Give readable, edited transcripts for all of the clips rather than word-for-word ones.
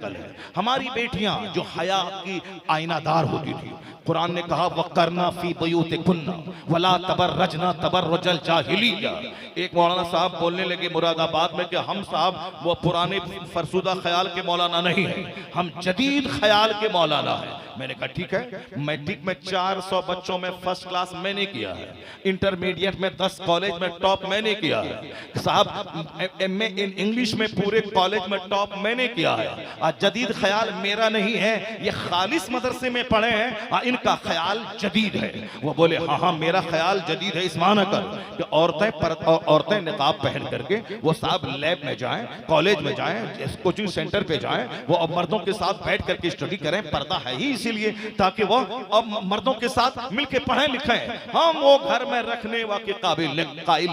है। हमारी बेटियां जो हया की आईनादार होती थी, कुरान ने कहा वक़रना फी बुयूतिकुन्ना वला तबर्रजना तबर्रुजल जाहिलिया। एक मौलाना साहब बोलने लगे मुरादाबाद में कि हम साहब वो पुराने फरसुदा ख्याल के मौलाना नहीं है, हम जदीद ख्याल के मौलाना है। मैंने कहा ठीक है, मैट्रिक में 400 बच्चों में फर्स्ट क्लास मैंने किया है, इंटरमीडिएट में 10 कॉलेज में टॉप मैंने किया है साहब, एमए इन इंग्लिश में पूरे कॉलेज में टॉप मैंने किया है। आज जदीद ख्याल मेरा नहीं है, ये खालिस मदरसे में पढ़े हैं, इनका ख्याल जदीद है। वो बोले हाँ हाँ मेरा ख्याल जदीद है, इस माना कर कि औरतें निकाब पहन करके वो साहब लैब में जाएं, कॉलेज में जाएं, कोचिंग सेंटर पे जाएं, वो अब मर्दों के साथ बैठ करके स्टडी करें। पर्दा है ही इसीलिए ताकि वो अब मर्दों के साथ मिलके पढ़ें लिखें। हम वो घर में रखने वाले काबिल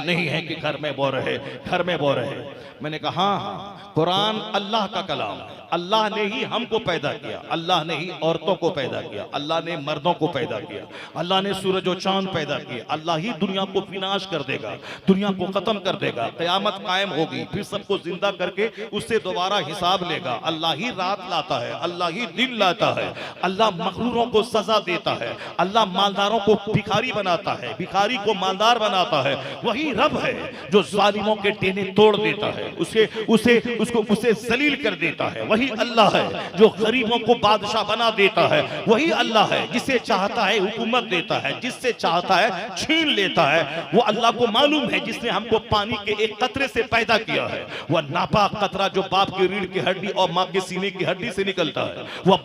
नहीं है कि घर में वो रहे, घर में वो रहे। मैंने कहा हाँ, कुरान अल्लाह का कलाम है, अल्लाह ने ही हमको पैदा किया, अल्लाह ने ही औरतों को पैदा किया, अल्लाह ने मर्दों को पैदा किया, अल्लाह ने सूरज और चांद पैदा किए। अल्लाह ही दुनिया को विनाश कर देगा, दुनिया को खत्म कर देगा, क़यामत कायम होगी, फिर सबको जिंदा करके उससे दोबारा हिसाब लेगा। अल्लाह ही रात लाता है, अल्लाह ही दिन लाता है, अल्लाह मखलूरों को सजा देता है, अल्लाह मालदारों को भिखारी बनाता है, भिखारी को मालदार बनाता है। वही रब है जो जालिमों के टेने तोड़ देता है, उसे जलील कर देता है। वही अल्लाह है जो गरीबों को बादशाह बना देता है। वही अल्लाह है जिसे चाहता है हुकूमत देता है, जिससे चाहता है छीन लेता है। वो अल्लाह को मालूम है जिसने हमको पानी के एक कतरे से पैदा किया है। वह नापाक कतरा जो बाप की रीढ़ की हड्डी और माँ के सीने की हड्डी से निकलता है, वह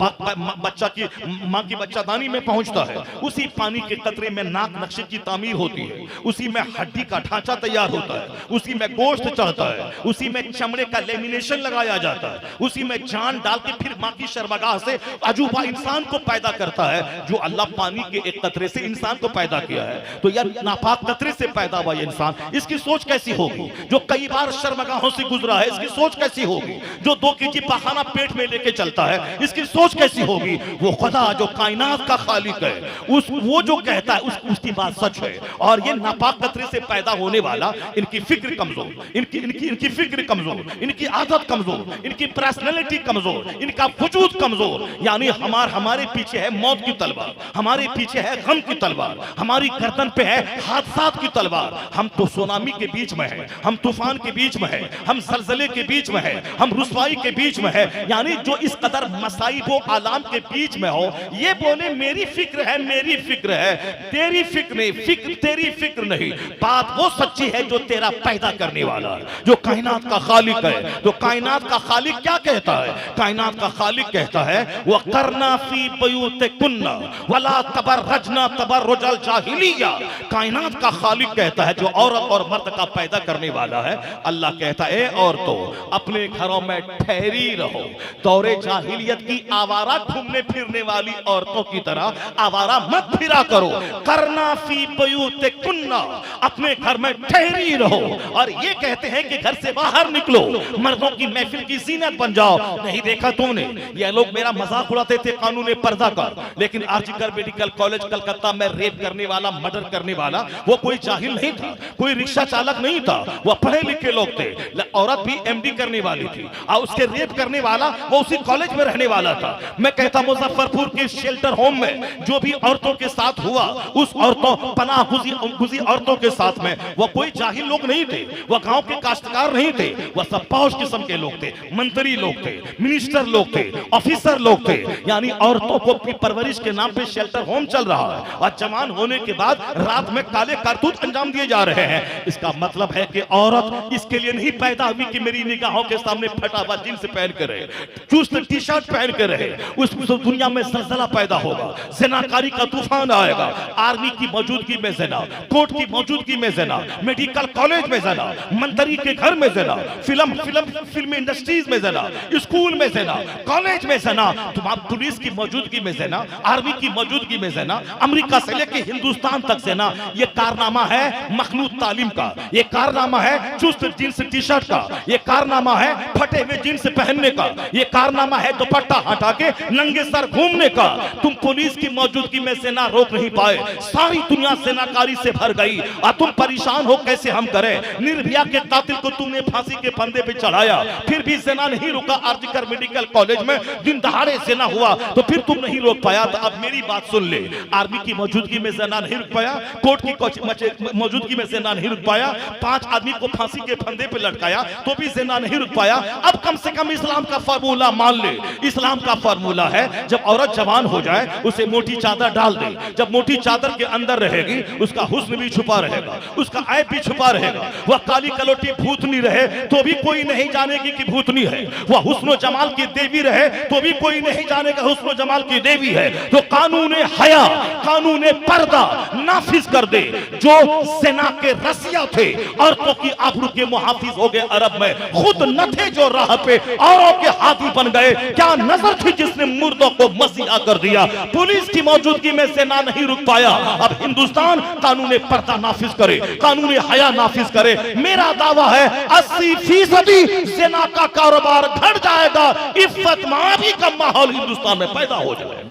माँ की बच्चादानी में पहुंचता है। उसी पानी के कतरे में नाक नक्शे की तामीर होती है, उसी में हड्डी का ढांचा तैयार होता है, उसी में गोश्त चढ़ता है, उसी में चमड़े का लेमिनेशन लगाया जाता है, उसी में जान डाल के फिर माँ की शर्मगाह से अजूबा इंसान को पैदा करता है। जो अल्लाह पानी के एक कतरे से इंसान को पैदा किया है, तो यार नापाक कतरे से पैदा हुआ इंसान, इसकी सोच कैसी होगी? जो कई बार शर्मगाहों से गुजरा है, इसकी सोच कैसी होगी? जो 2 केजी पखाना पेट में लेके चलता है, इसकी सोच कैसी होगी? वो खुदा जो कायनात का खालिक है, वो जो कहता है उसकी बात सच है। और ये नापाक कतरे से पैदा होने वाला, इनकी फिक्र कमजोर, इनकी फिक्र कमजोर, इनकी आदत कमजोर, इनकी पर्सनैलिटी कमजोर, इनका वजूद कमजोर। यानी हमारे पीछे है मौत की तलवार, हमारे पीछे है गम की तलवार, हमारी गर्दन पे है हादसात की तलवार। हम तो सुनामी के बीच में है, हम तूफान के बीच में है, हम जलजले के बीच में है, हम रुसवाई के बीच में है। यानी जो इस कदर मसाइब व आलाम के बीच में हो, ये बोले मेरी फिक्र है, मेरी फिक्र है, तेरी फिक्र नहीं, तेरी फिक्र नहीं। बात वो सच्ची है जो तेरा पैदा करने वाला है, जो कायनात का खालिक है। तो कायनात का खालिक क्या कहता है? कायनात का खालिक कहता है वक़रना फी बुयूतिकुन्ना वला तबर्रजना तबर्रुजल जाहिलिया। कायनात का खालिक कहता है जो औरत और मर्द का पैदा करने वाला है। अल्लाह कहता है औरतों अपने घरों में ठहरी रहो, दौरे जाहिलियत की आवारा घूमने फिरने वाली औरतों की तरह आवारा मत फिरा करो। करना फी बुयूतिकुन्ना, अपने घर में ठहरी रहो। और ये कहते हैं कि घर से बाहर निकलो, मर्दों की महफिल की जीनत बन जाओ। नहीं देखा तुमने, ये लोग मेरा मजाक उड़ाते थे कानून पर्दा का, लेकिन आर्जिकल मेडिकल कॉलेज कलकत्ता में रेप करने वाला, मर्डर करने वाला, वो कोई जाहिल नहीं था, कोई रिक्शा चालक नहीं था, वो पढ़े लिखे लोग थे। औरत भी एमडी करने वाली थी और उसके रेप करने वाला वो उसी कॉलेज में रहने वाला था। मैं कहता मुजफ्फरपुर के शेल्टर होम में जो भी औरतों के साथ हुआ, उस औरतों पनाह गुज़ी औरतों के साथ में वो कोई जाहिल लोग नहीं थे, वो गांव के काश्तकार नहीं थे, वो सब पौष किस्म के लोग थे, मंत्री लोग थे, मिनिस्टर लोग थे, ऑफिसर लोग थे। यानी औरतों को परवरिश के नाम पे शेल्टर होम चल रहा है और जवान होने के बाद रात में काले कारतूत अंजाम दिए जा रहे हैं। इसका मतलब है कि औरत इसके लिए नहीं पैदा हुई कि मेरी निगाहों के सामने फटा हुआ जींस पहन कर रहे, चुस्त टी शर्ट पहन कर रहे। उस दुनिया में जलजला पैदा होगा, जिनाकारी का तूफान आएगा, आर्मी की मौजूदगी में जिना, कोर्ट की मौजूदगी में जिना, मेडिकल कॉलेज में जिना, मंत्री के घर में जिना, फिल्म इंडस्ट्रीज में जिना, स्कूल में जिना, कॉलेज में जिना, तुम्हारी पुलिस की मौजूदगी में जिना, आर्मी की मौजूदगी में जिना, अमेरिका से लेकर हिंदुस्तान तक जिना। ये कारनामा है मखलूत तालीम का, ये कारनामा है चुस्त जींस टी शर्ट का, ये कारनामा है फटे हुए जींस पहनने का, ये कारनामा है दुपट्टा हटा के नंगे सर घूमने का। तुम पुलिस की मौजूदगी में सेना रोक नहीं पाए, सारी दुनिया सेनाकारी से भर गई और तुम परेशान हो कैसे हम करें। निर्भया के कातिल को तुमने फांसी के फंदे पे चढ़ाया, फिर भी सेना नहीं रुका, आरजीकर मेडिकल कॉलेज में दिन दहाड़े जिना हुआ तो फिर तुम नहीं रोक पाया। तो अब मेरी बात सुन ले, आर्मी की मौजूदगी में जिना नहीं रुक पाया, कोर्ट की मौजूदगी में जिना नहीं रुक पाया, 5 आदमी को फांसी के फंदे पे लटकाया तो भी जिना नहीं रुक पाया। अब कम से कम इस्लाम का फार्मूला मान ले। इस्लाम का फार्मूला है जब औरत जवान हो जाए उसे मोटी चादर डाल दे, जब मोटी चादर के अंदर रहेगी उसका हुस्न भी छुपा रहेगा, उसका ऐब भी छुपा रहेगा। वह काली कलोटी भूतनी रहे तो भी कोई नहीं जानेगी कि भूतनी है, वह हुस्न जमाल की देवी रहे तो भी कोई नहीं जानेगा हुस्न जमाल की देवी है। तो कानून हया, कानून पर्दा नाफिज कर दे। जो सेना के रसिया थे औरतों की आबरू के मुहाफिज हो गए अरब में, खुद न थे जो राह पे औरों के हाथी बन गए। क्या नजर थी जिसने मुर्दों को मसीहा कर दिया। पुलिस की मौजूदगी में सेना नहीं रुक पाया। अब हिंदुस्तान कानून पर्दा नाफिज करे, कानून हया नाफिज करे। मेरा दावा है 80% सेना का कारोबार घट जाएगा, इफ्फत माफी का माहौल हिंदुस्तान में पैदा हो जाएगा।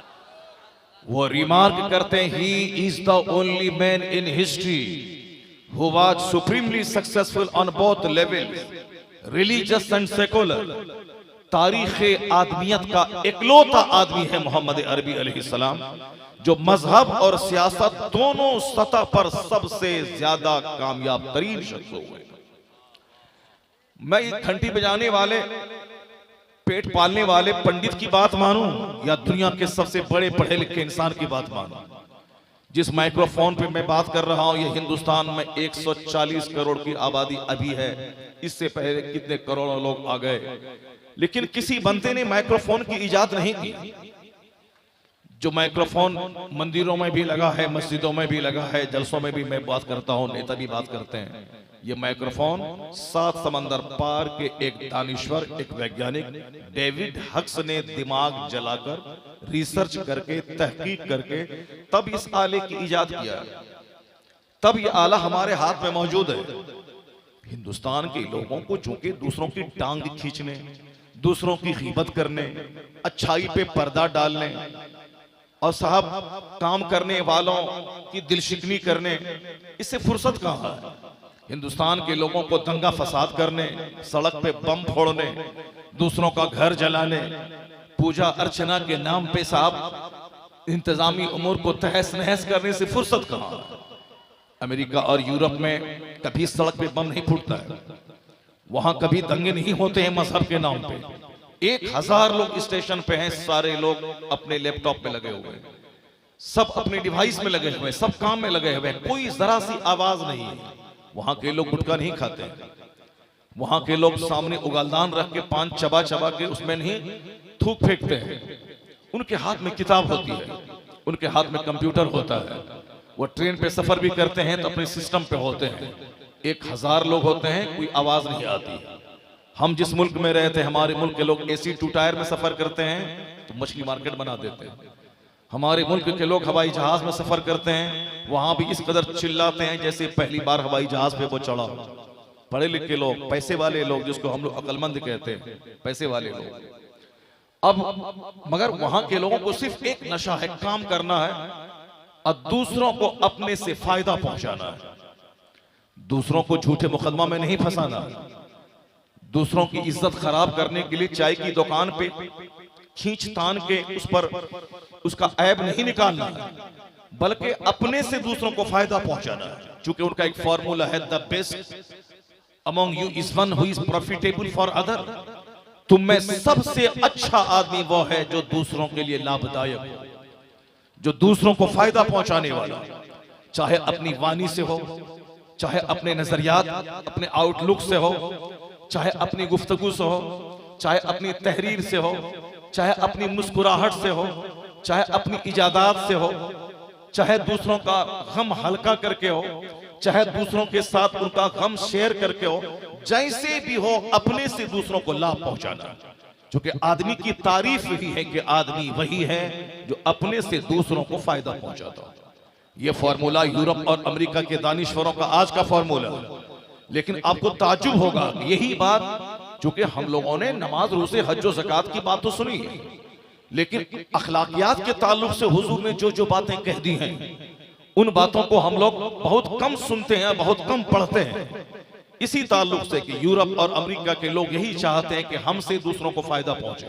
वो रिमार्क करते हैं, he is the only man in history who was supremely successful on both levels, religious and secular। तारीख़ आदमियत का इकलौता आदमी है मोहम्मद अरबी अलैहिस्सलाम, जो मजहब और सियासत दोनों सतह पर सबसे ज्यादा कामयाब तरीन शख्स हुए। मैं घंटी बजाने वाले, पेट पालने वाले पंडित की बात मानूं या दुनिया के सबसे बड़े पढ़े लिखे इंसान की बात मानूं। जिस माइक्रोफोन पे मैं बात कर रहा हूं, ये हिंदुस्तान में 140 करोड़ की आबादी अभी है। इससे पहले कितने करोड़ों लोग आ गए, लेकिन किसी बंदे ने माइक्रोफोन की इजाद नहीं की। जो माइक्रोफोन मंदिरों में भी लगा है, मस्जिदों में भी लगा है, जलसों में भी मैं बात करता हूं, नेता भी बात करते हैं। ये माइक्रोफोन 7 समंदर पार के एक दानिश्वर, एक वैज्ञानिक डेविड हक्स ने दिमाग जलाकर रिसर्च करके तहकीक करके तब इस आले की इजाद किया। तब ये आला हमारे हाथ में मौजूद है। हिंदुस्तान के लोगों को चूंकि दूसरों की टांग खींचने, दूसरों की गीबत करने, अच्छाई पे पर्दा डालने और साहब काम करने वालों की दिलशिकनी करने, इससे फुर्सत कहां है। हिंदुस्तान के लोगों को दंगा फसाद करने, सड़क पे बम फोड़ने, दूसरों का घर जलाने, पूजा अर्चना के नाम पे साहब इंतजामी उमूर को तहस नहस करने से फुर्सत कहां। अमेरिका और यूरोप में कभी सड़क पे बम नहीं फूटता है, वहां कभी दंगे नहीं होते हैं मजहब के नाम पे। 1000 लोग स्टेशन पे हैं, सारे लोग अपने लैपटॉप में लगे हुए हैं, सब अपने डिवाइस में लगे हुए, सब काम में लगे हुए, कोई जरा सी आवाज नहीं है। वहां के लोग गुटखा नहीं खाते, वहां के लोग सामने उगालदान रख के पान चबा चबा के उसमें नहीं थूक फेंकते हैं। उनके हाथ में किताब होती है, उनके हाथ में कंप्यूटर होता है। वो ट्रेन पे सफर भी करते हैं तो अपने सिस्टम पे होते हैं। 1000 लोग होते हैं, कोई आवाज नहीं आती। हम जिस मुल्क में रहते हैं, हमारे मुल्क के लोग AC 2 टायर में सफर करते हैं तो मछली मार्केट बना देते हैं। हमारे मुल्क के लोग हवाई जहाज में सफर करते हैं, वहां भी इस कदर चिल्लाते हैं जैसे पहली बार हवाई जहाज पे वो चढ़ा। पढ़े लिखे लोग, पैसे वाले लोग, जिसको हम लोग अक्लमंद कहते हैं, पैसे वाले लोग। अब मगर वहां के लोगों को सिर्फ एक नशा है, काम करना है और दूसरों को अपने से फायदा पहुंचाना है। दूसरों को झूठे मुकदमा में नहीं फंसाना, दूसरों की इज्जत खराब करने के लिए चाय की दुकान पे खींच तान के उस पर उसका ऐब नहीं निकालना, बल्कि अपने से दूसरों को फायदा पहुंचाना है। चूंकि उनका एक फॉर्मूला है, the best among you is one who is profitable for other. तुम में सबसे अच्छा आदमी वो है जो दूसरों के लिए लाभदायक हो, जो दूसरों को फायदा पहुंचाने वाला, चाहे अपनी वाणी से हो, चाहे अपने नजरियात, अपने आउटलुक से हो, चाहे अपनी गुफ्तगू से हो, चाहे अपनी तहरीर से हो, चाहे अपनी मुस्कुराहट से हो, चाहे अपनी इजादात से हो, चाहे दूसरों का गम हल्का करके हो, चाहे दूसरों के साथ उनका गम शेयर करके हो, जैसे भी हो अपने से दूसरों को लाभ पहुंचाना। क्योंकि आदमी की तारीफ ही है कि आदमी वही है जो अपने से दूसरों को फायदा पहुंचाता हो। यह फॉर्मूला यूरोप और अमेरिका के दानिश्वरों का आज का फॉर्मूला है। लेकिन आपको ताज्जुब होगा, यही बात चूंकि हम लोगों ने नमाज, रोजे, हज और ज़कात की बात तो सुनी है, लेकिन अखलाकियात के ताल्लुक से हुजूर ने जो जो बातें कह दी हैं, उन बातों को हम लोग बहुत कम सुनते हैं, बहुत कम पढ़ते हैं। इसी ताल्लुक से कि यूरोप और अमेरिका के लोग यही चाहते हैं कि हमसे दूसरों को फायदा पहुंचे।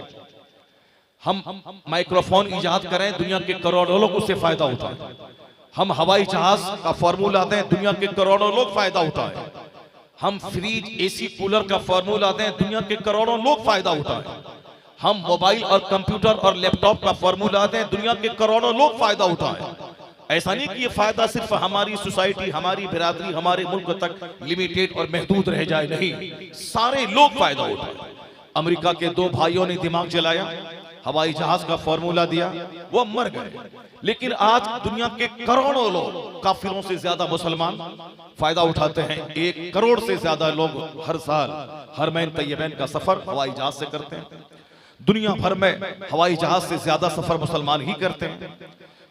हम माइक्रोफोन इजाद करें, दुनिया के करोड़ों लोग उससे फायदा उठाएं। हम हवाई जहाज का फॉर्मूला दें, दुनिया के करोड़ों लोग फायदा उठाएं। हम फ्रिज, एसी, कूलर का फॉर्मूला दें, दुनिया के करोड़ों लोग फायदा उठाएं। हम मोबाइल और कंप्यूटर और लैपटॉप का फॉर्मूला दें, दुनिया के करोड़ों लोग फायदा उठाएं। ऐसा नहीं कि ये फायदा सिर्फ हमारी सोसाइटी, हमारी बिरादरी, हमारे मुल्क तक लिमिटेड और महदूद रह जाए, नहीं, सारे लोग फायदा उठाएं। अमेरिका के दो भाइयों ने दिमाग चलाया, हवाई जहाज का फॉर्मूला दिया, वो मर गए। लेकिन आज दुनिया के करोड़ों लोग, काफिरों से ज्यादा मुसलमान फायदा उठाते हैं। 1 करोड़ से ज्यादा लोग हर साल हरमैन तैयबैन का सफर हवाई जहाज से करते हैं। दुनिया भर में हवाई जहाज से ज्यादा सफर मुसलमान ही करते हैं।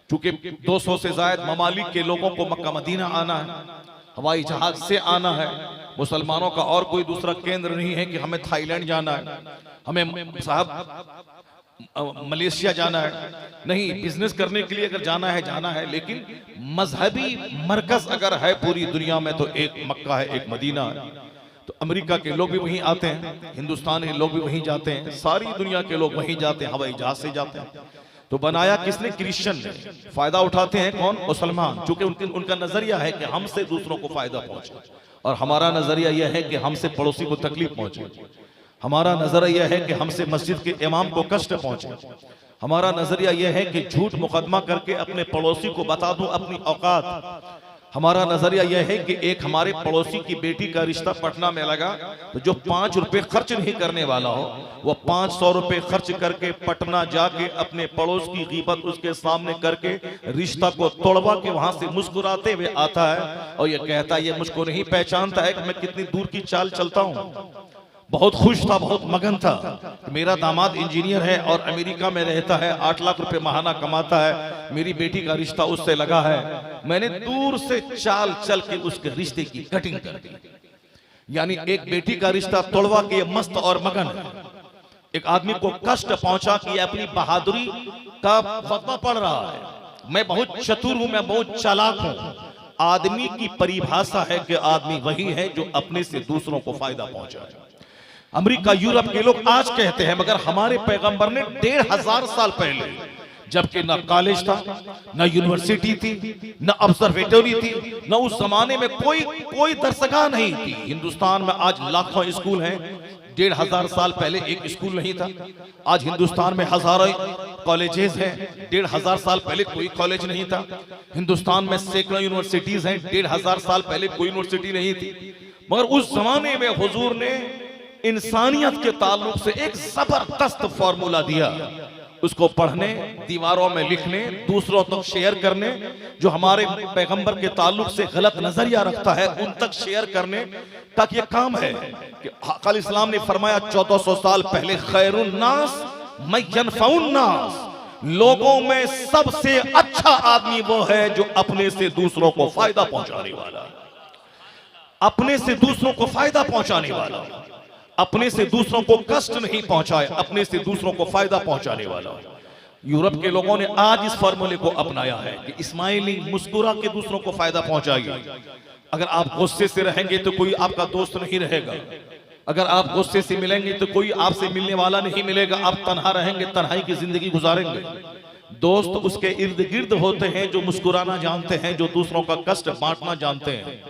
चूंकि 200 से ज्यादा ममालिक के लोगों को मक्का मदीना आना है, हवाई जहाज से आना है। मुसलमानों का और कोई दूसरा केंद्र नहीं है कि हमें थाईलैंड जाना है, हमें साहब मलेशिया जाना है, नहीं, बिजनेस करने के लिए अगर जाना है, लेकिन मजहबी मरकज अगर है पूरी दुनिया में तो एक मक्का है, एक मदीना है। तो अमेरिका के लोग भी वहीं आते हैं, हिंदुस्तान के लोग भी वहीं जाते हैं, सारी दुनिया के लोग वहीं जाते हैं, हवाई जहाज से जाते हैं। तो बनाया किसने? क्रिश्चियन ने। फायदा उठाते हैं कौन? मुसलमान। चूंकि उनका नजरिया है कि हमसे दूसरों को फायदा पहुंचे, और हमारा नजरिया यह है कि हमसे पड़ोसी को तकलीफ पहुंचे। हमारा नजरिया यह है कि हमसे मस्जिद के इमाम को कष्ट पहुंचे। हमारा नजरिया यह है कि झूठ मुकदमा करके अपने पड़ोसी को बता दूं अपनी औकात। हमारा नजरिया यह है कि एक हमारे पड़ोसी की बेटी का रिश्ता पटना में लगा, तो जो 5 रुपए खर्च नहीं करने वाला हो, वो 500 रुपए खर्च करके पटना जाके अपने पड़ोस की गीबत उसके सामने करके रिश्ता को तोड़वा के वहां से मुस्कुराते हुए आता है और ये कहता है, ये मुझको नहीं पहचानता है कि मैं कितनी दूर की चाल चलता हूं। बहुत खुश था, बहुत मगन था। मेरा दामाद इंजीनियर है और अमेरिका में रहता है, 8 लाख रुपए महाना कमाता है, मेरी बेटी का रिश्ता उससे लगा है। मैंने दूर से चाल चल के उसके रिश्ते की कटिंग कर दी। यानी एक बेटी का रिश्ता तोड़वा के मस्त और मगन है। एक आदमी को कष्ट पहुंचा कि अपनी बहादुरी का फतवा पड़ रहा है, मैं बहुत चतुर हूं, मैं बहुत चालाक हूं। आदमी की परिभाषा है कि आदमी वही है जो अपने से दूसरों को फायदा पहुंचाए। अमेरिका, यूरोप के लोग आज कहते हैं, मगर हमारे पैगंबर ने 1500 साल पहले, जबकि न कॉलेज था, न यूनिवर्सिटी थी, न ऑब्जर्वेटरी थी, न उस जमाने में कोई दरसगाह नहीं थी। हिंदुस्तान में आज लाखों स्कूल हैं, 1500 साल पहले एक स्कूल नहीं था। आज हिंदुस्तान में हजारों कॉलेजेस हैं, 1500 साल पहले कोई कॉलेज नहीं था। हिंदुस्तान में सैकड़ों यूनिवर्सिटीज हैं, 1500 साल पहले कोई यूनिवर्सिटी नहीं थी। मगर उस जमाने में हुजूर ने इंसानियत के ताल्लुक से एक जबरदस्त फॉर्मूला दिया, उसको पढ़ने, दीवारों में लिखने, दूसरों तक शेयर करने, जो हमारे पैगंबर के ताल्लुक से गलत नजरिया रखता है उन तक शेयर करने का ये काम है। कि आका इस्लाम ने फरमाया 1400 साल पहले, खैरुन नास मय्यनफउन नास, लोगों में सबसे अच्छा आदमी वो है जो अपने से दूसरों को फायदा पहुंचाने वाला, अपने से दूसरों को फायदा पहुंचाने वाला, अपने से दूसरों को कष्ट नहीं पहुंचाए, अपने से दूसरों को फायदा पहुंचाने वाला। यूरोप के लोगों ने आज इस फॉर्मूले को अपनाया है कि स्माइलिंग, मुस्कुरा के दूसरों को फायदा पहुंचाइए। अगर आप गुस्से से रहेंगे तो कोई आपका दोस्त नहीं रहेगा, अगर आप गुस्से से मिलेंगे तो कोई आपसे मिलने वाला नहीं मिलेगा, आप तन्हा रहेंगे, तन्हाई की जिंदगी गुजारेंगे। दोस्त उसके इर्द गिर्द होते हैं जो मुस्कुराना जानते हैं, जो दूसरों का कष्ट बांटना जानते हैं,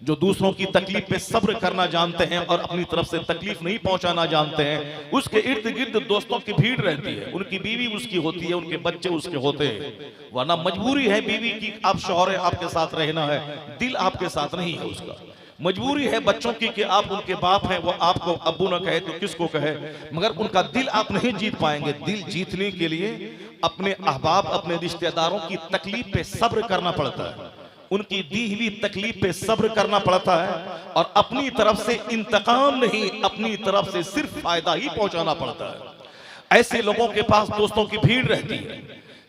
जो दूसरों की तकलीफ पे सब्र करना जानते हैं और अपनी तरफ से तकलीफ नहीं पहुंचाना जानते हैं। उसके इर्द गिर्द दोस्तों की भीड़ रहती है, उनकी बीवी उसकी होती है, उनके बच्चे उसके होते हैं। वरना मजबूरी है बीवी की, आप शौहर है, आपके साथ रहना है, दिल आपके साथ नहीं है उसका। मजबूरी है बच्चों की कि आप उनके बाप हैं, वो आपको अब्बू न कहे तो किसको कहे, मगर उनका दिल आप नहीं जीत पाएंगे। दिल जीतने के लिए अपने अहबाब, अपने रिश्तेदारों की तकलीफ पे सब्र करना पड़ता है, उनकी दी हुई तकलीफ पे सब्र करना पड़ता है, और अपनी तरफ से इंतकाम नहीं, अपनी तरफ से सिर्फ फायदा ही पहुंचाना पड़ता है। ऐसे लोगों के पास दोस्तों की भीड़ रहती है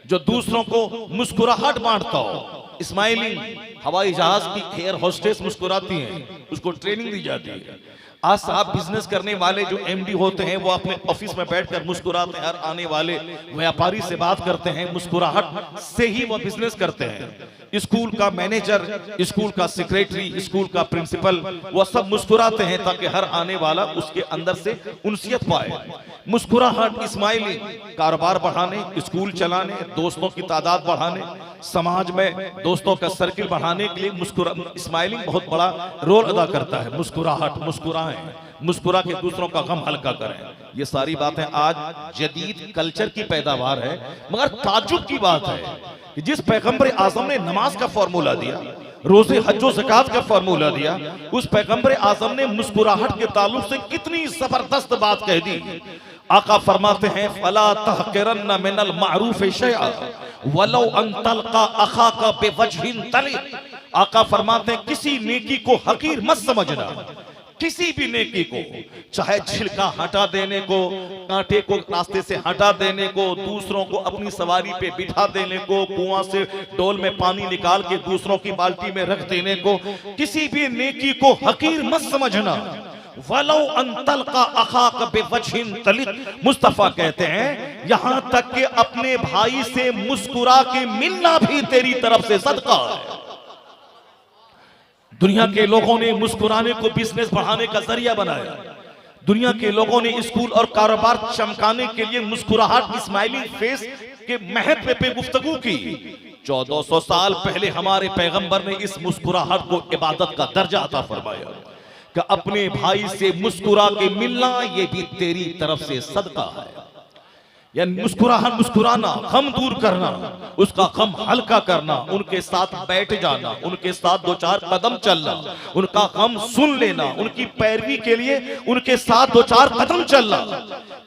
जो दूसरों को मुस्कुराहट बांटता हो। स्माइलिंग, हवाई जहाज की एयर होस्टेस मुस्कुराती हैं, उसको ट्रेनिंग दी जाती है। आज साहब बिजनेस करने वाले जो एमडी होते हैं वो अपने ऑफिस में बैठकर मुस्कुराते हैं, हर आने वाले व्यापारी से बात करते हैं, मुस्कुराहट से ही वो बिजनेस करते हैं। स्कूल का मैनेजर, स्कूल का सेक्रेटरी, स्कूल का प्रिंसिपल, वो सब मुस्कुराते हैं ताकि हर आने वाला उसके अंदर से उनसियत पाए। मुस्कुराहट, स्माइलिंग, कारोबार बढ़ाने, स्कूल चलाने, दोस्तों की तादाद बढ़ाने, समाज में दोस्तों का सर्किल बढ़ाने के लिए स्माइलिंग बहुत बड़ा रोल अदा करता है। मुस्कुराहट, मुस्कुराएं, मुस्कुरा के दूसरों का गम हल्का करें। ये सारी बातें आज जदीद कल्चर की पैदावार है। मगर ताज्जुब की बात है कि जिस पैगंबर आजम ने नमाज का फॉर्मूला दिया, रोजे हज्जो ज़कात का फॉर्मूला दिया, उस पैगंबर आजम ने मुस्कुराहट के ताल्लुक से कितनी जबरदस्त बात कह दी। आका फरमाते हैं फला तहकिरन्न मिनल मारूफ शैअ वलौ अन तल्का अखाका बिवजहिन तलिक। आका फरमाते हैं किसी नेकी को हकीर मत समझना, किसी भी नेकी को, चाहे छिलका हटा देने को, कांटे को रास्ते से हटा देने को, दूसरों को अपनी सवारी पे बिठा देने को, कुआं से डोल में पानी निकाल के दूसरों की बाल्टी में रख देने को, किसी भी नेकी को हकीर मत समझना। वलो अंतल का अखाक बेवजहिन तलिक। मुस्तफा कहते हैं यहां तक कि अपने भाई से मुस्कुरा के मिलना भी तेरी तरफ से सदका है। दुनिया के लोगों ने मुस्कुराने को बिजनेस बढ़ाने का जरिया बनाया। दुनिया के लोगों ने स्कूल और कारोबार चमकाने के लिए मुस्कुराहट, स्माइलिंग फेस के महत्व पे गुफ्तगू की। 1400 साल पहले हमारे पैगंबर ने इस मुस्कुराहट को इबादत का दर्जा अता फरमाया कि अपने भाई से मुस्कुरा के मिलना ये भी तेरी तरफ से सदका है। यानी मुस्कुराहट, मुस्कुराना, गम दूर करना, उसका गम हल्का करना, उनके साथ बैठ जाना, उनके साथ दो चार कदम चलना, उनका गम सुन लेना, उनकी पैरवी के लिए उनके साथ दो चार कदम चलना।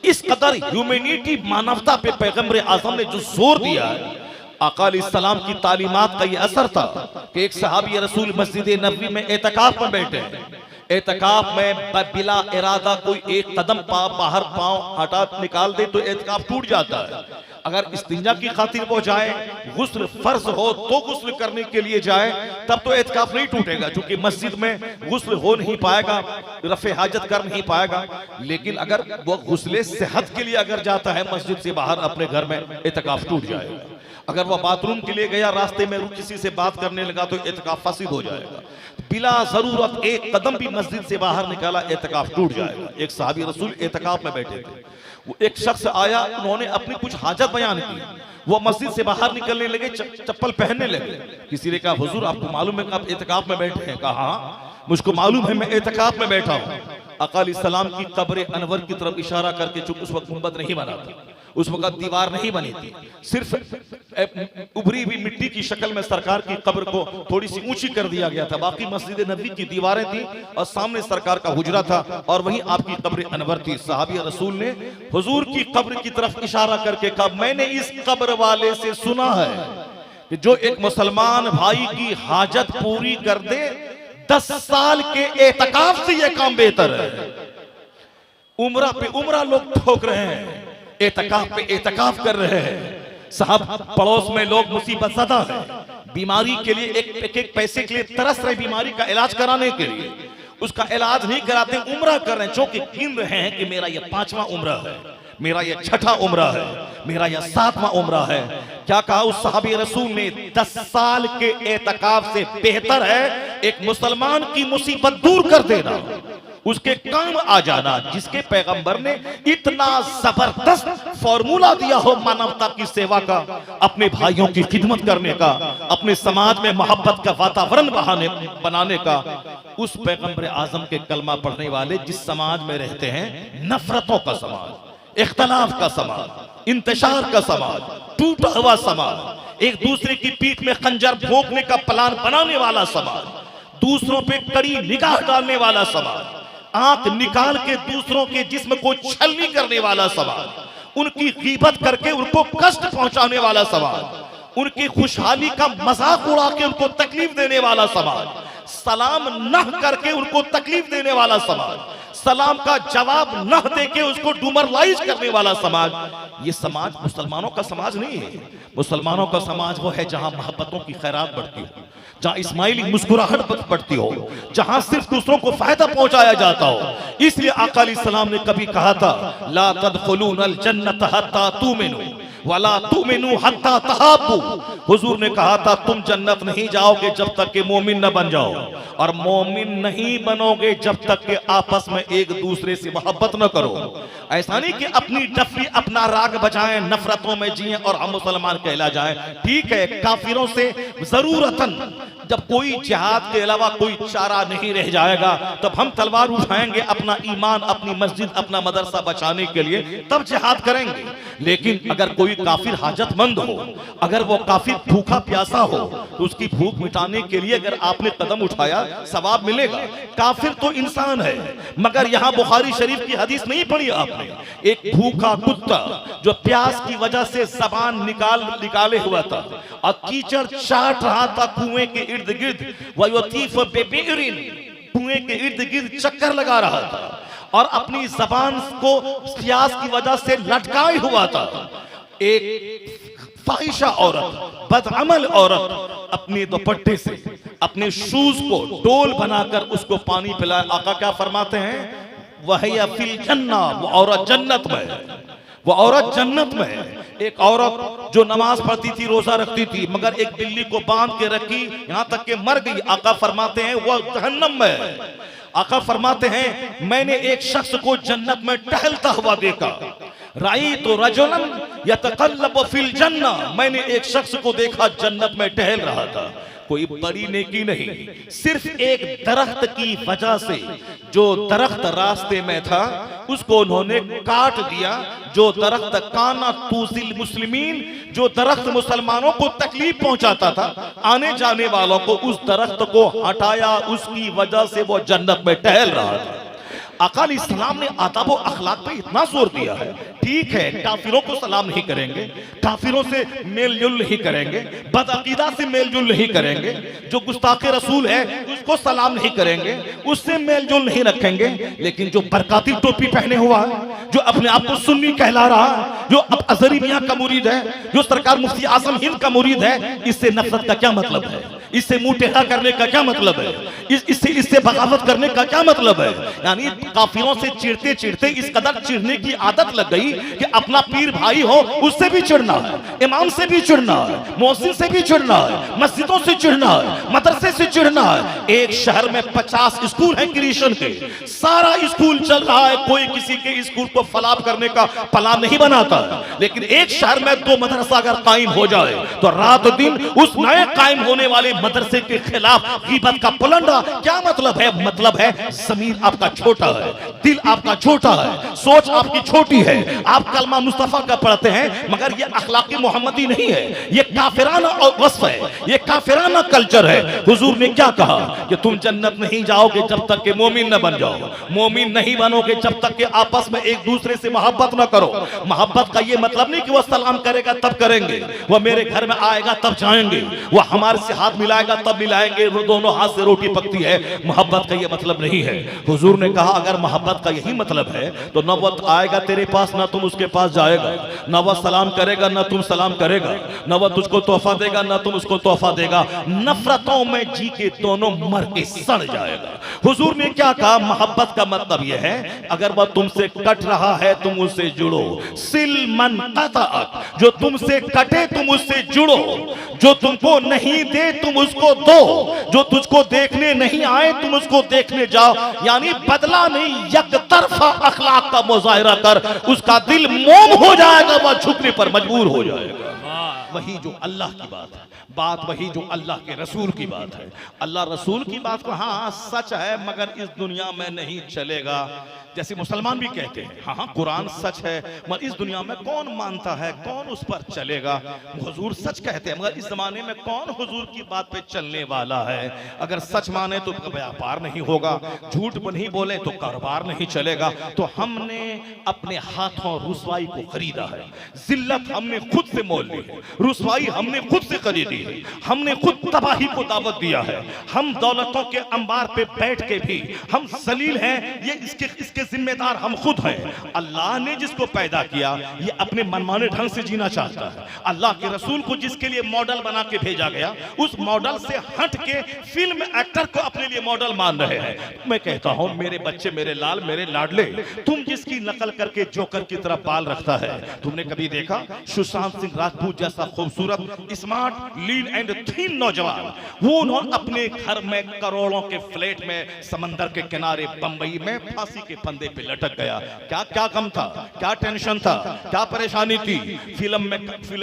इस कदर ह्यूमैनिटी, मानवता पे पैगंबर आजम ने जो जोर दिया है, आका अलैहिस्सलाम की तालीमात का ये असर था कि एक सहाबी रसूल मस्जिद नबवी में एतकाफ में बैठे हैं। एतकाफ में बिला इरादा कोई एक कदम बाहर पांव हटा निकाल दे तो एतकाफ टूट जाता है। अगर इस्तिंजा की खातिर वो जाए, गुस्ल फर्ज हो तो गुस्ल करने के लिए जाए, तब तो एतकाफ नहीं टूटेगा, क्योंकि मस्जिद में गुस्ल हो नहीं पाएगा, रफे हाजत कर नहीं पाएगा। लेकिन अगर वो गुस्ले सेहत के लिए अगर जाता है मस्जिद से बाहर अपने घर में, एतकाफ टूट जाएगा। अगर वह बाथरूम के लिए गया, रास्ते में किसी से बात करने लगा तो एतकाफ फासिद हो जाएगा। बिला जरूरत एक कदम भी मस्जिद से बाहर निकाला, एतकाफ टूट जाएगा। एक सहाबी रसूल एतकाफ में बैठे थे, वो एक शख्स आया, उन्होंने अपनी कुछ हाजत बयान की, वो मस्जिद से बाहर निकलने लगे, चप्पल पहनने लगे। किसी ने कहा हुजूर आपको मालूम है कि आप एतकाफ में बैठे हैं? कहा हाँ मुझको मालूम है, मैं एतकाफ में बैठा हूँ। आका अलैहिस्सलाम की कब्र अनवर की तरफ इशारा करके, चूंकि उस वक्त गुंबद नहीं बना था, उस वक्त दीवार नहीं बनी थी, सिर्फ उभरी हुई मिट्टी की शक्ल में सरकार की कब्र को थोड़ी सी ऊंची कर दिया गया था। बाकी मस्जिद नबवी की दीवारें थी और सामने सरकार का हुजरा था और वहीं आपकी कब्र अनवर थी। सहाबी रसूल ने हुजूर की कब्र की तरफ इशारा करके कहा, मैंने इस कब्र वाले से सुना है कि जो एक मुसलमान भाई की हाजत पूरी कर दे, 10 साल के एतकाफ से यह काम बेहतर है। उम्रा पे उम्रा लोग ठोक रहे हैं, एतकाफ पे एतकाफ कर रहे हैं। साहब पड़ोस में लोग मुसीबत ज़दा है, बीमारी के लिए एक पैसे के लिए तरस रहे, बीमारी का इलाज कराने के लिए, उसका इलाज नहीं कराते, उम्रा कर रहे हैं, चूंकि गिन रहे हैं कि मेरा यह 5वां उम्रा है, मेरा यह 6ठा उम्रा है, मेरा यह 7वां उम्रा है। क्या कहा उस सहाबी रसूल ने? 10 साल के एतकाफ से बेहतर है एक मुसलमान की मुसीबत दूर कर देना, उसके काम आ जाना, जिसके पैगंबर ने इतना जबरदस्त फॉर्मूला दिया हो मानवता की सेवा का, अपने भाइयों की खिदमत करने का, अपने समाज में मोहब्बत का वातावरण बनाने का। उस पैगंबर आजम के कलमा पढ़ने वाले जिस समाज में रहते हैं, नफरतों का समाज, इख्तलाफ का समाज, इंतशार का समाज, टूटा हुआ समाज, एक दूसरे की पीठ में खंजर भोंकने का प्लान बनाने वाला समाज, दूसरों पे कड़ी निगाह डालने वाला समाज, आंख निकाल के दूसरों के जिस्म को छलनी करने वाला समाज, उनकी गीबत करके उनको कष्ट पहुंचाने वाला समाज, उनकी खुशहाली का मजाक उड़ा के उनको तकलीफ देने वाला समाज, सलाम न करके उनको तकलीफ देने वाला समाज, सलाम का जवाब न देके उसको डुमरलाइज करने वाला समाज, ये समाज मुसलमानों का समाज नहीं है। मुसलमानों का समाज वो है जहां मोहब्बतों की खैरात बढ़ती हो, जहां इस्माइली मुस्कुराहट बढ़ती हो, जहां सिर्फ दूसरों को फायदा पहुंचाया जाता हो। इसलिए आका अलैहिस्सलाम ने कभी कहा था, ला तदखुलूनल जन्नत हत्ता तुमिनू वला तुमिनू हत्ता तहाब्बू। हुजूर ने कहा था तुम जन्नत नहीं जाओगे जब तक कि मोमिन न बन जाओ, और मोमिन नहीं बनोगे जब तक कि आपस में एक दूसरे से मोहब्बत न करो। ऐसा नहीं कि अपनी डफरी अपना राग बजाएं, नफरतों में जिएं और हम मुसलमान कहला जाएं। ठीक है, काफिरों से जरूरतन जब कोई जिहाद के अलावा कोई चारा नहीं रह जाएगा तब हम तलवार उठाएंगे अपना ईमान, अपनी मस्जिद, अपना मदरसा बचाने के लिए, तब जिहाद करेंगे। लेकिन अगर कोई काफिर हाजतमंद हो, अगर वो काफिर भूखा प्यासा हो, तो उसकी भूख मिटाने के लिए अगर आपने कदम उठाया सवाब मिलेगा। काफिर तो इंसान है, मगर यहाँ बुखारी शरीफ की हदीस नहीं पढ़ी आपने, एक भूखा कुत्ता जो प्यास की वजह से जबान निकाले हुआ था और कीचड़ चाट रहा था कुएं के इर्द गिर्द, कुएं के इर्द गिर्द चक्कर लगा रहा था और अपनी जबान को प्यास की वजह से लटकाए हुआ था। एक फाहिशा औरत, बदअमल औरत अपने दुपट्टे से अपने शूज को डोल बनाकर उसको पानी पिलाए। आका क्या फरमाते हैं, वह फिल जन्ना, वो औरत जन्नत में है, वो औरत जन्नत में है। एक औरत जो नमाज पढ़ती थी, रोजा रखती थी, मगर एक बिल्ली को बांध के रखी, यहां तक के मर गई। आका फरमाते हैं वह जहन्नम में है। आका फरमाते हैं मैंने एक शख्स को जन्नत में टहलता हुआ देखा, राई तो रजुलन यतकल्लब फिल जन्ना, मैंने एक शख्स को देखा जन्नत में टहल रहा था। कोई बड़ी नेकी नहीं, सिर्फ एक दरख्त की वजह से, जो दरख्त रास्ते में था उसको उन्होंने काट दिया। जो दरख्त काना तूजिल मुस्लिमीन, जो दरख्त मुसलमानों को तकलीफ पहुंचाता था, आने जाने वालों को, उस दरख्त को हटाया, उसकी वजह से वो जन्नत में टहल रहा था। आका अलैहिस्सलाम ने आदाब व अखलाक पे इतना जोर दिया है। ठीक है, काफिरों को सलाम नहीं करेंगे, काफिरों से मेल जुल नहीं करेंगे, बदअकीदा से मेल जुल नहीं करेंगे, जो गुस्ताखे रसूल है उसको सलाम नहीं करेंगे, उससे मेल जुल नहीं रखेंगे। लेकिन जो बरकाती टोपी पहने हुआ है, जो अपने आप को सुन्नी कहला रहा है, जो अब अजहरी मियां का मुरीद है, जो सरकार मुफ्ती आजम हिंद का मुरीद है, इससे नफरत का क्या मतलब है? इससे मुंह टेढ़ा करने का क्या मतलब है? इससे बगावत करने का क्या मतलब है? यानी काफिरों से चिढ़ते चिढ़ते इस कदर चिढ़ने की आदत लग गई कि अपना पीर भाई हो उससे भी चिढ़ना है, इमाम से भी चिढ़ना है, मोहसिन से भी चिढ़ना है, मस्जिदों से चिढ़ना है, मदरसे से चिढ़ना है। एक शहर में 50 स्कूल हैं क्रिश्चियन के, सारा स्कूल चल रहा है, कोई किसी के स्कूल को फलाप करने का प्लान नहीं बनाता। लेकिन एक शहर में 2 मदरसा अगर कायम हो जाए तो रात दिन उस नए कायम होने वाले मदरसे के खिलाफ गीबत का पलंडा। क्या मतलब है? मतलब है ज़मीर आपका छोटा है, दिल आपका छोटा है, सोच आपकी छोटी है। आप कलमा मुस्तफा का पढ़ते हैं, मगर ये अखलाकी मोहम्मदी नहीं है, ये काफिराना वस्फ है, ये काफिराना कल्चर है। हुजूर ने क्या कहा कि तुम जन्नत नहीं जाओगे जब तक कि मोमिन न बन जाओ, मोमिन नहीं बनोगे जब तक कि आपस में एक दूसरे से मोहब्बत न करो। मोहब्बत का ये मतलब नहीं कि वह सलाम करेगा तब करेंगे, वह मेरे घर में आएगा तब जाएंगे, वह हमारे से हाथ मिलाएगा तब मिलाएंगे, वो दोनों हाथ से रोटी पकती है। मोहब्बत का ये मतलब नहीं है। हुजूर ने कहा अगर मोहब्बत का यही मतलब है तो न वह आएगा तेरे पास, ना तुम उसके पास जाएगा, न वह सलाम करेगा ना तुम सलाम करेगा, न वह तुझको तोहफा देगा ना तुम उसको तोहफा देगा। नफरतों में जी के दोनों मर के सड़ जाएगा। हुजूर ने क्या कहा? मोहब्बत का मतलब यह है अगर वह तुमसे कट रहा है तुम उससे जुड़ो, सिल मन कतअक, जो तुमसे कटे तुम उससे जुड़ो, जो तुमको नहीं दे तुम उसको दो, जो तुझको देखने नहीं आए तुम उसको देखने जाओ। यानी बदला नहीं, यकतरफा अखलाक का मुजाहिरा कर, उसका दिल मोम हो जाएगा, वह झुकने पर मजबूर हो जाएगा। वही जो अल्लाह की बात है, बात वही जो अल्लाह के रसूल की बात है। अल्लाह रसूल की बात को हाँ सच है मगर इस दुनिया में नहीं चलेगा। जैसे मुसलमान भी कहते हैं हाँ कुरान सच है मगर इस दुनिया में कौन मानता है, कौन उस पर चलेगा। हुजूर सच कहते हैं मगर इस जमाने में कौन हुजूर की बात पे चलने वाला है। है। अगर सच माने तो व्यापार नहीं होगा, झूठ नहीं बोले तो कारोबार नहीं चलेगा। तो हमने अपने हाथों रुसवाई को खरीदा है, जिल्लत हमने खुद से मोल ली है, रुसवाई हमने खुद से खरीदी है, हमने खुद तबाही को दावत दिया है। हम दौलतों के अंबार पे बैठ के भी हम जलील हैं, ये इसके जिम्मेदार हम खुद हैं। अल्लाह ने जिसको पैदा किया ये अपने मनमाने ढंग से जीना चाहता है। अल्लाह के रसूल को जिसके लिए मॉडल बना के भेजा गया, उस मॉडल से हट के फिल्म एक्टर को अपने लिए मॉडल मान रहे हैं। मैं कहता हूं मेरे बच्चे, मेरे लाल, मेरे लाडले, तुम जिसकी नकल करके जोकर की तरफ बाल रखता है, तुमने कभी देखा सुशांत सिंह राजपूत जैसा खूबसूरत, स्मार्ट, लीन एंड थीन नौजवान, वो उन्होंने अपने घर में करोड़ों के फ्लैट में समंदर के किनारे बंबई में फांसी के फंदे पे लटक गया। क्या क्या गम था, क्या टेंशन था, क्या परेशानी थी। फिल्म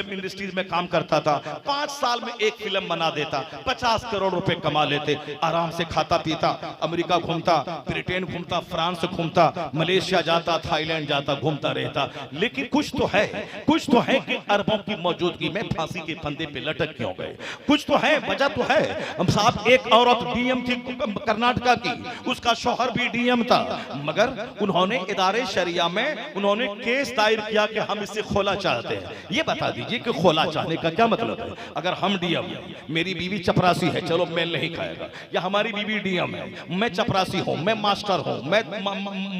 इंडस्ट्रीज में काम करता था, 5 साल में एक फिल्म बना देता, 50 करोड़ रुपए कमा लेते, आराम से खाता पीता, अमेरिका घूमता, ब्रिटेन घूमता, फ्रांस घूमता, मलेशिया जाता, थाईलैंड जाता, घूमता रहता। लेकिन कुछ तो है कि अरबों की मौजूदगी में फांसी के फंदे पे लटक क्यों गए। कुछ तो है, वजह तो है। हम साहब, एक औरत डीएम थी कर्नाटका की, उसका शौहर भी डीएम था, मगर उन्होंने इदारे शरिया में उन्होंने केस दायर किया कि हम इससे खोला चाहते हैं। ये बता दीजिए कि खोला चाहने का क्या मतलब है। अगर हम डीएम, मेरी बीवी चपरासी है, चलो मेल नहीं खाएगा, या हमारी बीवी डीएम है, मैं चपरासी हूं, मैं मास्टर हूं, मैं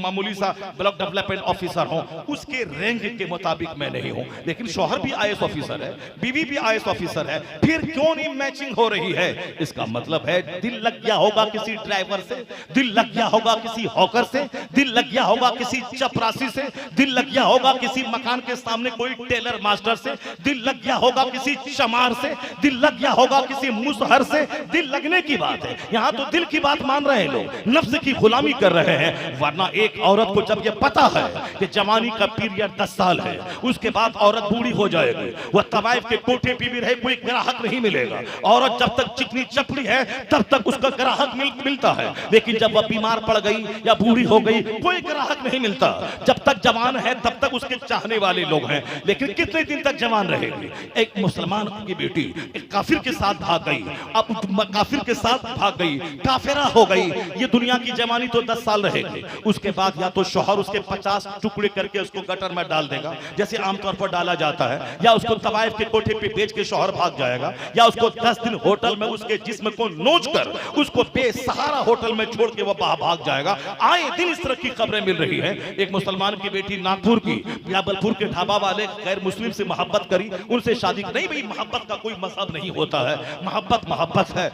मामूली सा ब्लॉक डेवलपमेंट ऑफिसर हूं, उसके रैंक के मुताबिक मैं नहीं हूं, लेकिन शौहर भी आईएएस ऑफिसर है, बीवी भी आईएएस ऑफिसर है, फिर क्यों नहीं मैचिंग हो रही है। इसका मतलब है दिल लग गया होगा किसी ड्राइवर से, दिल लग गया होगा किसी हॉकर से, दिल लग गया होगा किसी चपरासी से, दिल लग गया होगा किसी मकान के सामने कोई टेलर मास्टर से, दिल लग गया होगा किसी चमार से, दिल लग गया होगा किसी मुसहर से। दिल लगने की बात है, यहाँ तो दिल की बात मान रहे हैं लोग, नफ्स की गुलामी कर रहे हैं। वरना एक औरत को जब ये पता है कि जवानी का पीरियड 10 साल है, उसके बाद औरत बूढ़ी हो जाएगी, वह तवाइफ के कोठे पे भी रहे, कोई ग्राहक नहीं मिलेगा। औरत जब तक चिकनी चपड़ी है तब तक उसका ग्राहक मिलता है, लेकिन जब वह बीमार पड़ गई या बूढ़ी हो गई, कोई ग्राहक नहीं मिलता। जब तक जवान है तब तक उसके चाहने वाले लोग हैं, लेकिन कितने दिन तक जवान रहेगी। एक मुसलमान की बेटी एक काफिर के साथ भाग गई, अब काफिर के साथ भाग गई, काफिरा हो गई। ये दुनिया की जवानी तो 10 साल रहेगी, उसके बाद या तो शौहर उसके 50 टुकड़े करके उसको गटर में डाल देगा, जैसे आमतौर पर डाला जाता है, या उसको तवाइफ के कोठे पे बेच के शौहर भाग जाएगा, या उसको 10 दिन होटल में उसके जिस्म को नोच कर उसको बेसहारा होटल में छोड़ के वो भाग जाएगा। आए दिन इस तरह की खबरें मिल रही है। एक मुसलमान की बेटी नागपुर की बिलावलपुर के ढाबा वाले गैर मुस्लिम से मोहब्बत करी, उनसे शादी नहीं। भाई मोहब्बत का कोई मजहब नहीं होता है, मोहब्बत है,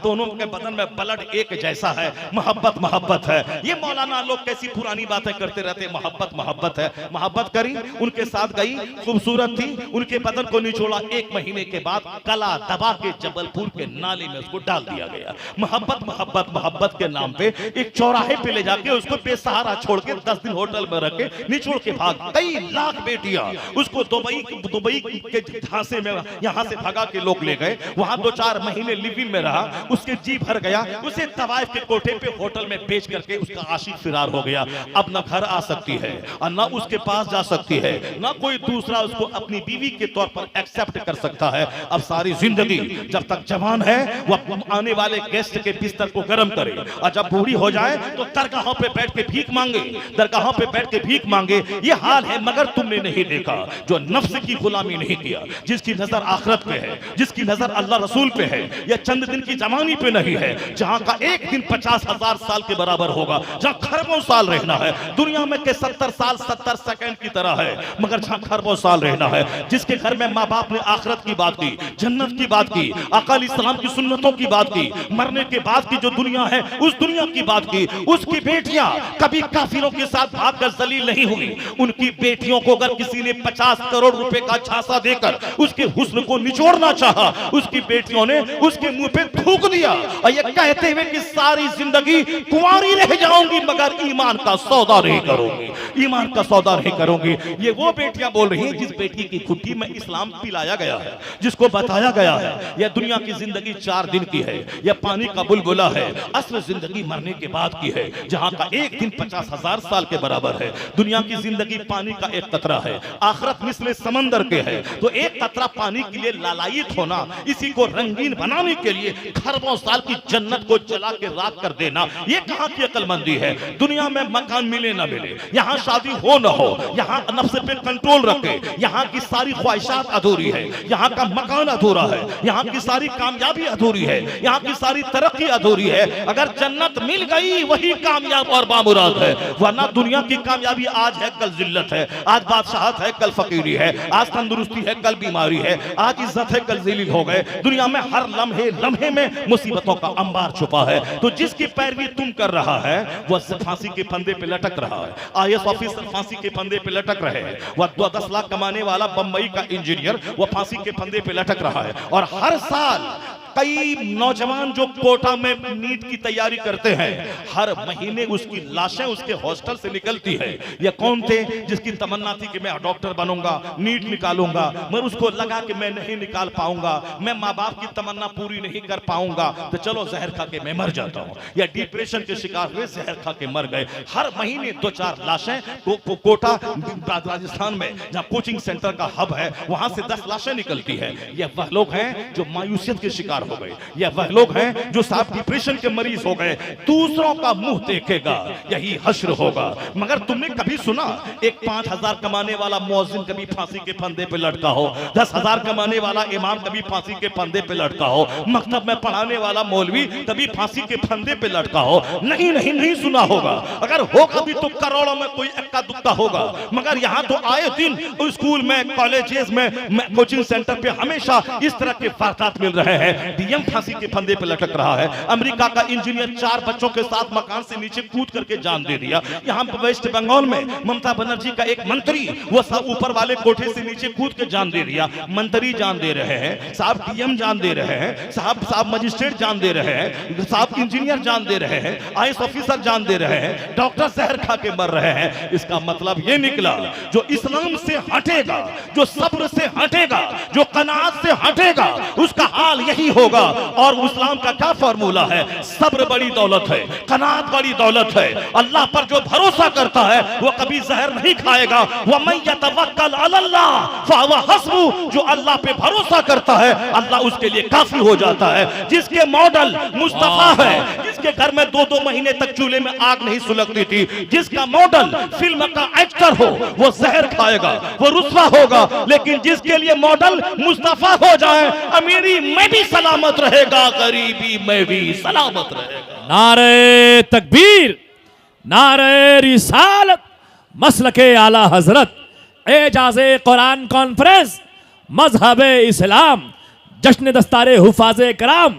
दोनों के बदन में ब्लड एक जैसा है, मोहब्बत है। ये मौलाना लोग कैसी पुरानी बातें करते रहते, मोहब्बत है। मोहब्बत करी, उनके साथ गई, खूबसूरत थी, उनके बदन को निचोड़ा, 1 महीने के बाद कला दबा के जबलपुर के नाले में उसको डाल दिया गया। मोहब्बत के नाम पे एक चौराहे पे ले जाके उसको बेसहारा छोड़ के 10 दिन होटल में रख के निचोड़ के भाग। कई लाख बेटियां उसको दुबई के झांसे में यहां से भगा के लोग ले गए, वहां 2-4 महीने लिव इन में रहा, उसके जी भर गया, उसे तवाइफ के कोठे पे होटल में बेच करके उसका आशिक फिरार हो गया। अब ना घर आ सकती है और ना उसके पास जा सकती है, ना कोई दूसरा उसको अपनी बीवी के तौर पर एक्सेप्ट कर सकता है। अब सारी जिंदगी जब तक जवान है वह आने वाले गेस्ट के बिस्तर को गर्म करे, और जब बूढ़ी हो जाए तो दरगाहों पे बैठ के भीख मांगे। ये हाल है। मगर तुमने नहीं देखा जो नफ्स की गुलामी नहीं किया, जिसकी नजर आखिरत पे है, जिसकी नजर अल्लाह रसूल पे है, यह चंद दिन की जवानी पे नहीं है, जहां का एक दिन 50,000 साल के बराबर होगा, जहां खरबों साल रहना है। दुनिया में के 70 साल 70 सेकंड की तरह है, मगर जहां खरबों साल रहना है। जिसके घर में माँ बाप ने आखिरत की बात की, जन्नत की बात की, आका इस्लाम की सुन्नतों की बात की, मरने के बाद की जो दुनिया है उस दुनिया की बात की, उसकी बेटियां कभी काफिरों के साथ भागकर जलील नहीं हुई। उनकी बेटियों को अगर किसी ने 50 करोड़ रुपए का झांसा देकर उसके हुस्न को निचोड़ना चाहा, उसकी बेटियों ने उसके मुंह पे थूक दिया, और ये कहते हुए कि सारी जिंदगी कुंवारी रह जाऊंगी मगर ईमान का सौदा नहीं करूंगी। ये वो बेटियां बोल रही हैं जिस बेटी की खुट्टी में इस्लाम पिलाया गया है, जिसको बताया गया है यह दुनिया की जिंदगी 4 दिन की है, यह पानी का बुलबुला है, असल जिंदगी मरने के बाद की है, जहां का एक दिन 50,000 साल के बराबर है। दुनिया की जिंदगी पानी का एक कतरा है, आखिरत मिस्ले समंदर के है। तो एक कतरा पानी के लिए लालायित होना, इसी को रंगीन बनाने के लिए खरबों साल की जन्नत को जला के राख कर देना, ये कहां की अक्लमंदी है? दुनिया में मकान मिले ना मिले, यहाँ शादी हो ना हो, यहाँ नफ्स पे कंट्रोल रखे, यहाँ की सारी ख्वाहिशात अधूरी है, यहाँ का मकान अधूरा है, यहाँ की सारी कामयाबी अधूरी है, यहाँ की सारी तरक्की अधूरी है। अगर जन्नत मिल गई वही कामयाब और बामुराद है, वरना दुनिया की कामयाबी आज है कल जिल्लत है, आज बादशाहत है कल फकीरी है, आज तंदुरुस्ती है कल बीमारी है, आज इज्जत है कल ज़लील हो गए। दुनिया में हर लम्हे लम्हे में मुसीबतों का अंबार छुपा है। तो जिसकी पैरवी तुम कर रहा है वह फांसी के फंदे पे लटक रहा है। आईएएस ऑफिसर फांसी के फंदे पे लटक रहे हैं, वह 10 लाख कमाने वाला बंबई का इंजीनियर वह फांसी के फंदे पे लटक रहा है। और हर साल कई नौजवान जो कोटा में नीट की तैयारी करते हैं, हर महीने उसकी लाशें उसके हॉस्टल से निकलती है। ये कौन थे जिसकी तमन्ना थी कि मैं डॉक्टर बनूंगा, नीट निकालूंगा, मैं उसको लगा कि मैं नहीं निकाल पाऊंगा, मैं माँ बाप की तमन्ना पूरी नहीं कर पाऊंगा, तो चलो जहर खा के मैं मर जाता हूँ। या डिप्रेशन के शिकार हुए, जहर खा के मर गए। हर महीने 2-4 लाशें कोटा राजस्थान में जहाँ कोचिंग सेंटर का हब है, वहां से 10 लाशें निकलती है। ये वह लोग हैं जो मायूसियत के शिकार हो गए, यह वह लोग हैं जो साहब डिप्रेशन के मरीज हो गए। दूसरों का मुंह देखेगा यही हश्र होगा। मगर तुमने कभी सुना एक 5,000 कमाने वाला मुअज्जिन कभी फांसी के फंदे पे लटका हो? 10,000 कमाने वाला इमाम कभी फांसी के फंदे पे लटका हो? मकतब में पढ़ाने वाला मौलवी कभी फांसी के फंदे पे लटका हो? नहीं नहीं नहीं सुना होगा। अगर हो कभी तो करोड़ों में कोई इक्का दुक्का होगा। मगर यहाँ तो आए दिन स्कूल में, कॉलेजेस में, कोचिंग सेंटर पे हमेशा इस तरह के वारदात मिल रहे हैं। डीएम फांसी के फंदे पे लटक रहा है। अमेरिका का इंजीनियर 4 बच्चों के साथ मकान से नीचे कूद करके जान दे दिया। यहाँ पर वेस्ट बंगाल में ममता बनर्जी का एक मंत्री वो सब ऊपर वाले कोठे से नीचे कूद के जान दे दिया। मंत्री जान दे रहे हैं साहब, डीएम जान दे रहे हैं साहब, मजिस्ट्रेट जान दे रहे हैं साहब, इंजीनियर जान दे रहे हैं, आईएएस ऑफिसर जान दे रहे हैं, डॉक्टर जहर खा के मर रहे हैं। इसका मतलब ये निकला जो इस्लाम से हटेगा, जो सब्र से हटेगा, जो कनात से हटेगा, उसका हाल यही होगा। और इस्लाम का क्या फॉर्मूला है? सब्र बड़ी दौलत है, कनात बड़ी दौलत है। अल्लाह पर जो भरोसा करता है वो कभी जहर नहीं खाएगा। वमन यतवक्कल अलल्लाह फहुवा हस्बुह, जो अल्लाह पे भरोसा करता है अल्लाह उसके लिए काफी हो जाता है। जिसके मॉडल मुस्तफा है, जिसके घर में 2-2 महीने तक चूल्हे में आग नहीं सुलगती थी, जिसका मॉडल फिल्म का एक्टर हो, वो जहर खाएगा, वो रुस्वा होगा। लेकिन जिसके लिए मॉडल मुस्तफा हो जाए, अमीरी में भी सलामत रहेगा, गरीबी में भी सलामत रहेगा। नारे तकबीर, नारे रिसालत, मसलके आला हजरत, एजाज़े कुरान कॉन्फ्रेंस, मजहबे इस्लाम, जश्न दस्तारे हुफाज़े कराम,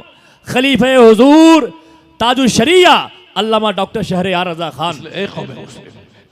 खलीफे हुजूर ताजुल शरिया अल्लामा डॉक्टर शहरयार रजा खान।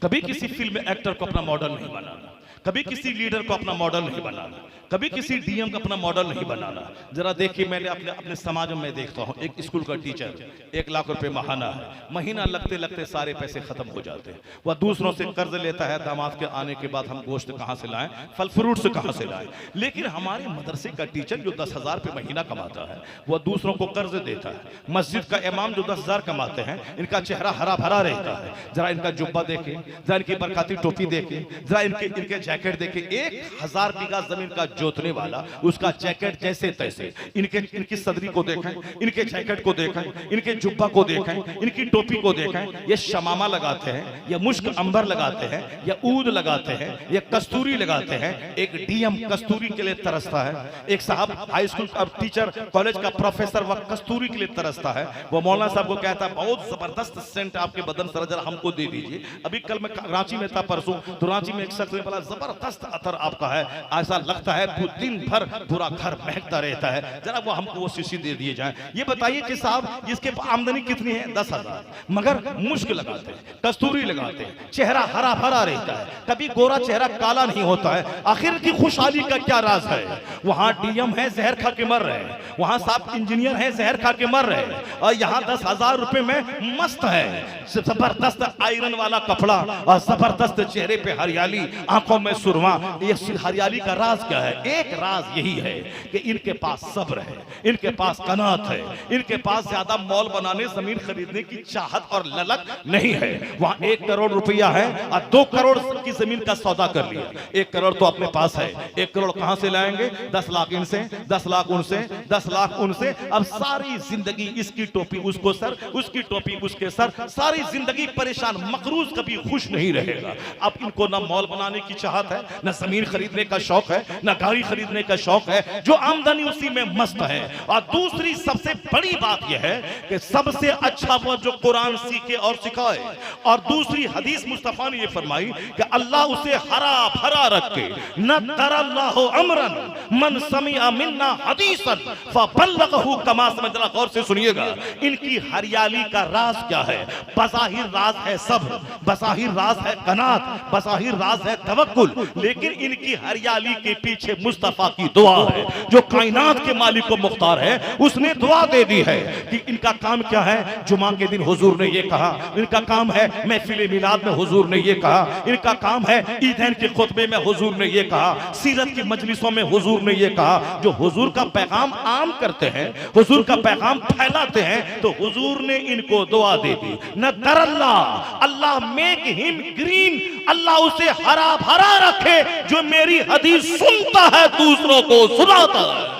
कभी किसी फिल्म एक्टर को अपना मॉडल नहीं बनाना, कभी किसी लीडर को अपना मॉडल नहीं बनाना, कभी किसी डीएम का अपना मॉडल नहीं बनाना। जरा देखिए, मैंने अपने समाज में देखता हूँ, एक स्कूल का टीचर 1 लाख रुपए महाना है, महीना लगते लगते सारे पैसे खत्म हो जाते हैं। वह दूसरों से कर्ज लेता है, दामाद के आने के बाद हम गोश्त कहाँ से लाएं, फल फ्रूट से कहाँ से लाएं। लेकिन हमारे मदरसे का टीचर जो 10,000 रुपये महीना कमाता है वह दूसरों को कर्ज देता है। मस्जिद का इमाम जो 10,000 कमाते हैं, इनका चेहरा हरा भरा रहता है। जरा इनका जुब्बा देखे, जरा इनकी बरकाती टोपी देखे, जरा इनके जैकेट देखे। 1,000 बीघा जमीन का जोतने वाला उसका जैकेट जैसे तैसे, इनकी सदरी को देखें, इनके जैकेट को देखें, इनके जुब्बा को देखें, इनकी टोपी को देखें। ये शमामा लगाते हैं, ये मुश्क अंबर लगाते हैं, ये ऊद लगाते हैं, ये कस्तूरी लगाते हैं। एक डीएम कस्तूरी के लिए तरसता है, एक साहब हाई स्कूल का टीचर, कॉलेज का प्रोफेसर वह कस्तूरी के लिए तरसता है। वो मौलाना साहब को कहता है बहुत जबरदस्त सेंट आपके बदन से जरा हमको दे दीजिए। अभी कल मैं रांची में था, परसों तो रांची में एक शख्स ने बोला जबरदस्त अतर आपका है, ऐसा लगता है दिन भर पूरा घर महकता रहता है, जरा वो हमको वो शीशी दे दिए जाए। ये बताइए कि साहब इसके आमदनी कितनी है? 10,000, मगर मुश्क लगाते हैं, कस्तूरी लगाते हैं, चेहरा हरा भरा रहता है, कभी गोरा चेहरा काला नहीं होता है। आखिर की खुशहाली का क्या राज है? वहां डीएम है जहर खा के मर रहे हैं, वहां साहब इंजीनियर है जहर खा के मर रहे हैं, और यहाँ 10,000 रुपए में मस्त है, जबरदस्त आयरन वाला कपड़ा और जबरदस्त चेहरे पे हरियाली, आंखों में सुरमा। ये हरियाली का राज क्या है? एक राज यही है कि इनके पास सब्र है, इनके पास कनात है, इनके पास ज्यादा मॉल बनाने, जमीन खरीदने की चाहत और ललक नहीं है। वहां 1 करोड़ रुपया है और 2 करोड़ की जमीन का सौदा कर लिया। 1 करोड़ तो अपने पास है, 1 करोड़ कहां से लाएंगे? 10 लाख इनसे, 10 लाख उनसे, 10 लाख उनसे। अब सारी जिंदगी इसकी टोपी उसको सर, उसकी टोपी उसके सर, सारी जिंदगी परेशान, मकरूज, कभी खुश नहीं रहेगा। अब इनको ना मॉल बनाने की चाहत है, ना जमीन खरीदने का शौक है, ना गाड़ी खरीदने का शौक है, जो आमदनी उसी में मस्त है। और दूसरी सबसे बड़ी बात यह है कि सबसे अच्छा वो जो कुरान सीखे और सिखाए। और दूसरी हदीस मुस्तफा ने यह फरमाई कि अल्लाह उसे हरा भरा रखे। न तरल्लाहु अमरन मन समिअ मिन्ना हदीसन फबल्लगहु कमा समझना। गौर से सुनिएगा, इनकी हरियाली का राज क्या है? बज़ाहिर राज है सब्र, बज़ाहिर राज है कनात, बज़ाहिर राज है तवक्कुल, लेकिन इनकी हरियाली के पीछे मुस्तफा की दुआ है। जो कायनात के मालिक को मुख्तार है, उसने दुआ दे दी है कि इनका काम क्या है? जुमा के दिन हुजूर ने ये कहा, इनका काम है महफिल मिलाद में हुजूर ने ये कहा, इनका काम है ईदैन के खुतबे में हुजूर ने ये कहा, सीरत की मजलिसों में हुजूर ने ये कहा। जो हुजूर का पैगाम आम करते हैं, हुजूर का पैगाम फैलाते हैं, तो हुजूर ने इनको दुआ दे दी। न तरल्ला, अल्लाह मेक हिम ग्रीन, अल्लाह उसे हरा भरा रखे जो मेरी हदीस सुनता है, दूसरों को सुनाता है।